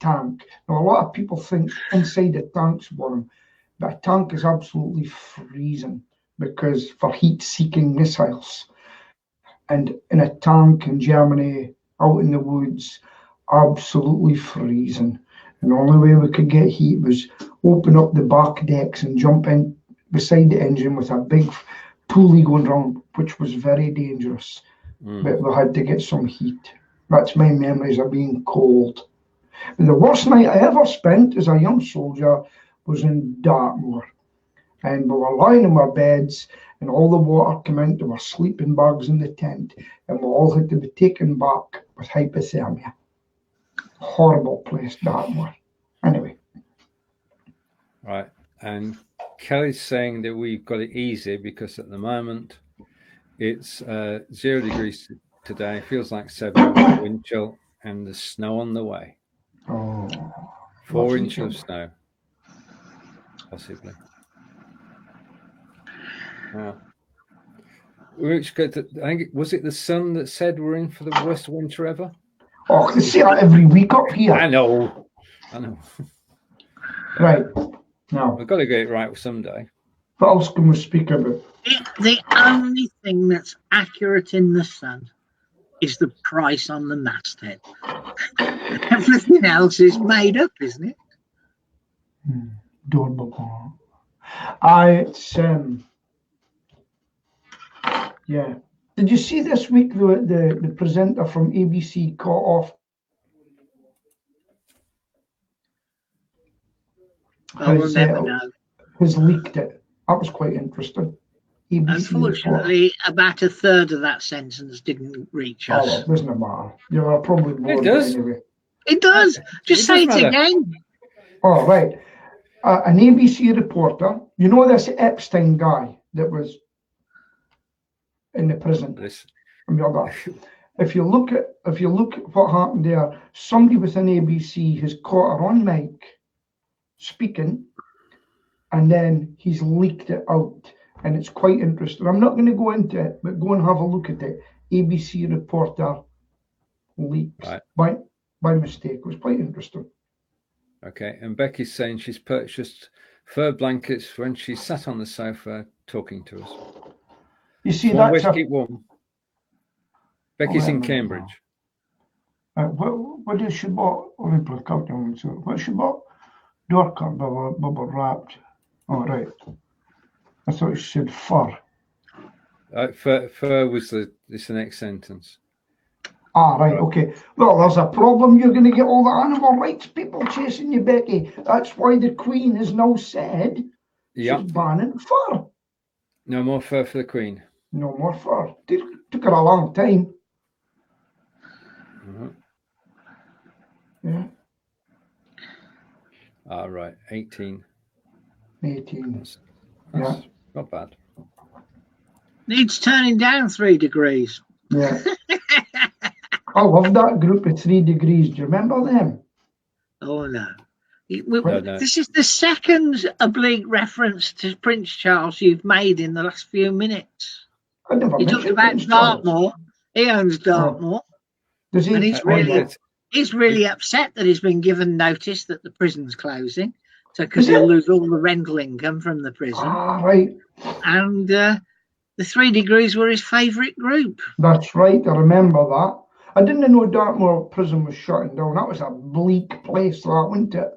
tank, now a lot of people think inside the tank's warm, but a tank is absolutely freezing because for heat-seeking missiles. And in a tank in Germany, out in the woods, absolutely freezing. And the only way we could get heat was open up the back decks and jump in beside the engine with a big pulley going round, which was very dangerous. But we had to get some heat. That's my memories of being cold. And the worst night I ever spent as a young soldier was in Dartmoor. And we were lying in our beds and all the water came into our sleeping bags in the tent and we all had to be taken back with hypothermia. Horrible place, Dartmoor. Anyway. Right. And Kelly's saying that we've got it easy because at the moment it's 0 degrees today, feels like 7 wind chill, and the snow on the way. 4 inches of snow, possibly. Wow. Which I think was it the Sun that said we're in for the worst winter ever? Oh, they say that every week up here. I know. Right. Now we've got to get it right someday. What else can we speak about? The only thing that's accurate in the Sun is the price on the masthead. Everything else is made up, isn't it? Yeah. Did you see this week the presenter from ABC caught off? Has leaked it. That was quite interesting. ABC Unfortunately, about a third of that sentence didn't reach us. Oh, it doesn't matter. You are probably bored anyway. It does. Just say it again. Oh, right. An ABC reporter, you know this Epstein guy that was in the prison. If you look at what happened there, somebody within ABC has caught her on mic speaking, and then he's leaked it out, and it's quite interesting. I'm not going to go into it, but go and have a look at it. ABC reporter leaks by mistake. It was quite interesting. Okay, and Becky's saying she's purchased fur blankets when she sat on the sofa talking to us. You see, one way to keep warm. Becky's in Cambridge. What is she bought? What she bought? Door cut, bubble wrapped. Oh, right. I thought she said fur. Fur was the next sentence. Right, okay. Well, there's a problem. You're going to get all the animal rights people chasing you, Becky. That's why the Queen has now said she's banning fur. No more fur for the Queen. No more fur. Took her a long time. Yeah. Right, 18. 18. That's Not bad. Needs turning down 3 degrees. Yeah. I love that group of 3 degrees. Do you remember them? Oh no. No. This is the second oblique reference to Prince Charles you've made in the last few minutes. I never You talked mentioned about Prince Charles. Dartmoor. He owns Dartmoor. Does he? And he's really upset that he's been given notice that the prison's closing. So because he'll lose all the rental income from the prison. Ah, right. And the 3 degrees were his favourite group. That's right. I remember that. I didn't know Dartmoor prison was shutting down. That was a bleak place, that, wasn't it?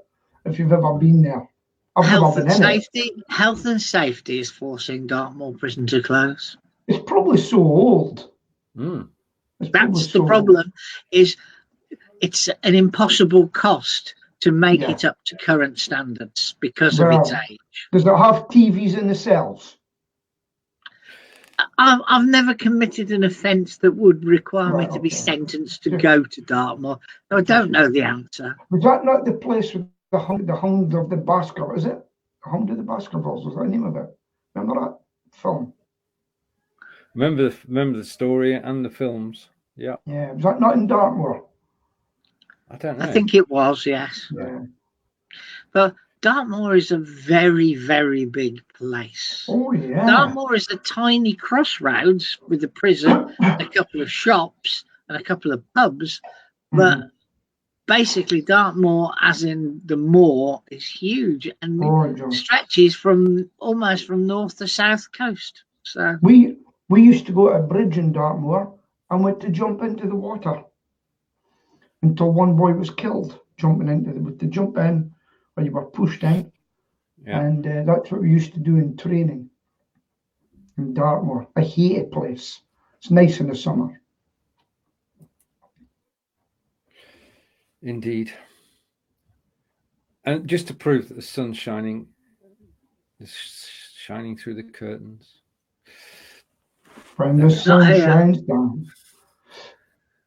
If you've ever been there. I've never been in it. Health and safety is forcing Dartmoor prison to close. It's probably so old. That's the problem. Is it's an impossible cost to make it up to current standards because of its age. Does it have TVs in the cells? I've never committed an offence that would require me to be sentenced to go to Dartmoor. So I don't know the answer. Was that not the place with the Hound of the Baskervilles? Is it? The Hound of the Baskervilles was the name of it. Remember that film? Remember the story and the films. Yeah. Yeah. Was that not in Dartmoor? I don't know. I think it was, yes. Yeah. But Dartmoor is a very, very big place. Oh, yeah. Dartmoor is a tiny crossroads with a prison, a couple of shops, and a couple of pubs. But basically, Dartmoor, as in the moor, is huge and stretches from almost from north to south coast. So we used to go to a bridge in Dartmoor and went to jump into the water until one boy was killed jumping with the jump in. Where you were pushed in, and that's what we used to do in training in Dartmoor. I hate a place. It's nice in the summer. Indeed. And just to prove that the sun's shining, it's shining through the curtains. When the sun shines down.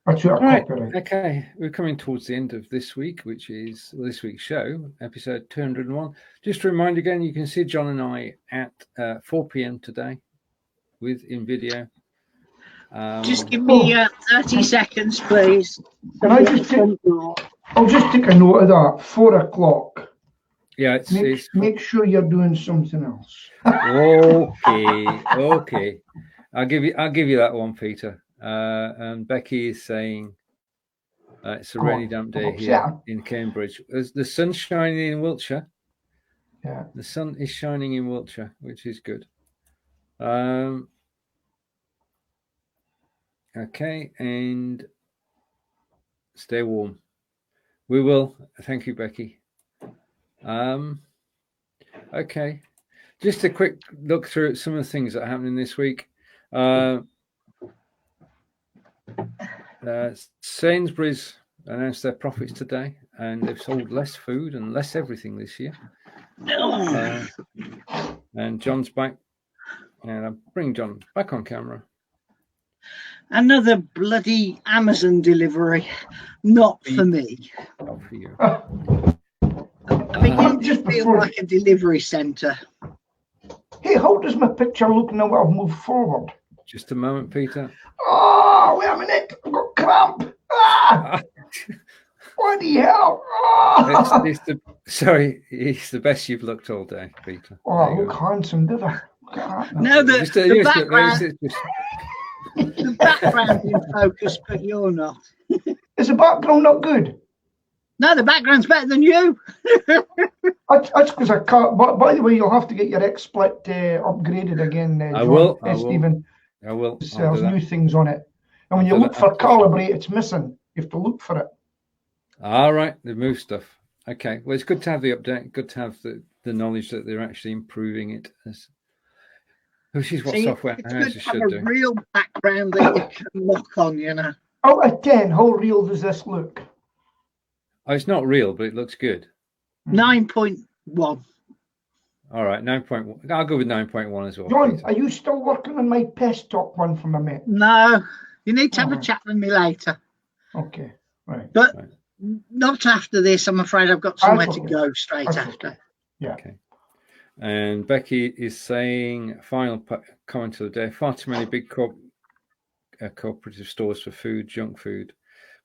Right. Okay, we're coming towards the end of this week, which is this week's show, episode 201. Just to remind again, you can see John and I at 4 p.m. today in video. Just give me 30 seconds, please. Can I just I'll just take a note of that. 4 o'clock. Yeah, make sure you're doing something else. Okay. I'll give you that one, Peter. And Becky is saying it's a rainy damp day here in Cambridge. The sun's shining in Wiltshire. Yeah, the sun is shining in Wiltshire, which is good. Okay, and stay warm. We will. Thank you, Becky. Okay, just a quick look through at some of the things that are happening this week. Sainsbury's announced their profits today, and they've sold less food and less everything this year. And John's back, and I'll bring John back on camera. Another bloody Amazon delivery, not for me. Not for you. I just feel like a delivery centre. Hey, how does my picture look now? I've moved forward. Just a moment, Peter. Oh, wait a minute. I've got cramp. What the hell? Sorry, it's the best you've looked all day, Peter. Oh, I look handsome, did I? No, the background's in focus, but you're not. Is the background not good? No, the background's better than you. That's because I can't. But by the way, you'll have to get your XSplit upgraded again. John, I will. Stephen. I will. There's new things on it, and when you look for calibrate, it's missing. You have to look for it. All right, they've moved stuff. Okay, well, it's good to have the update. Good to have the knowledge that they're actually improving it, which is what software houses should do. A real background that you can look on, you know. Out of 10, how real does this look? Oh, it's not real, but it looks good. 9.1. All right, 9.1. I'll go with 9.1 as well. John, Peter. are you still working on my Pestop one for my mate? No, you need to have a chat with me later. Okay, right. But not after this. I'm afraid I've got somewhere to go straight after. Yeah. Okay. And Becky is saying, final comment of the day, far too many big cooperative stores for food, junk food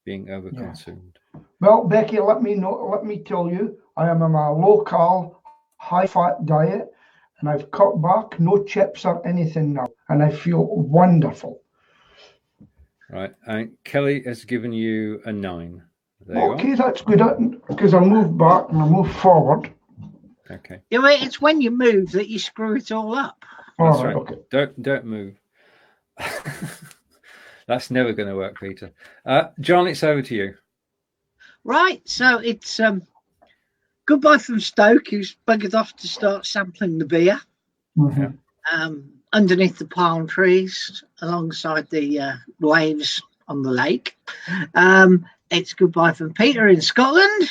being overconsumed. Well, Becky, let me tell you, I am on a low-carb, high-fat diet, and I've cut back, no chips or anything now, and I feel wonderful. Right, and Kelly has given you a 9. Okay, that's good, because I move back and I move forward. Okay. Yeah, well, it's when you move that you screw it all up. That's All right. Okay. Don't move. That's never going to work, Peter. John, it's over to you. Right, so it's goodbye from Stoke, who's buggered off to start sampling the beer. Mm-hmm. Underneath the palm trees, alongside the waves on the lake. It's goodbye from Peter in Scotland.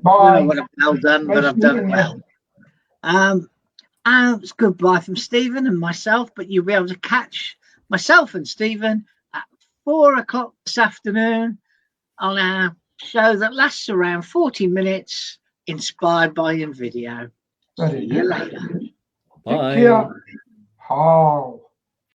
Bye. I don't know what I've well done, but I've done well. And it's goodbye from Stephen and myself, but you'll be able to catch myself and Stephen at 4 o'clock this afternoon on our show that lasts around 40 minutes, inspired by video. See you later. Take care.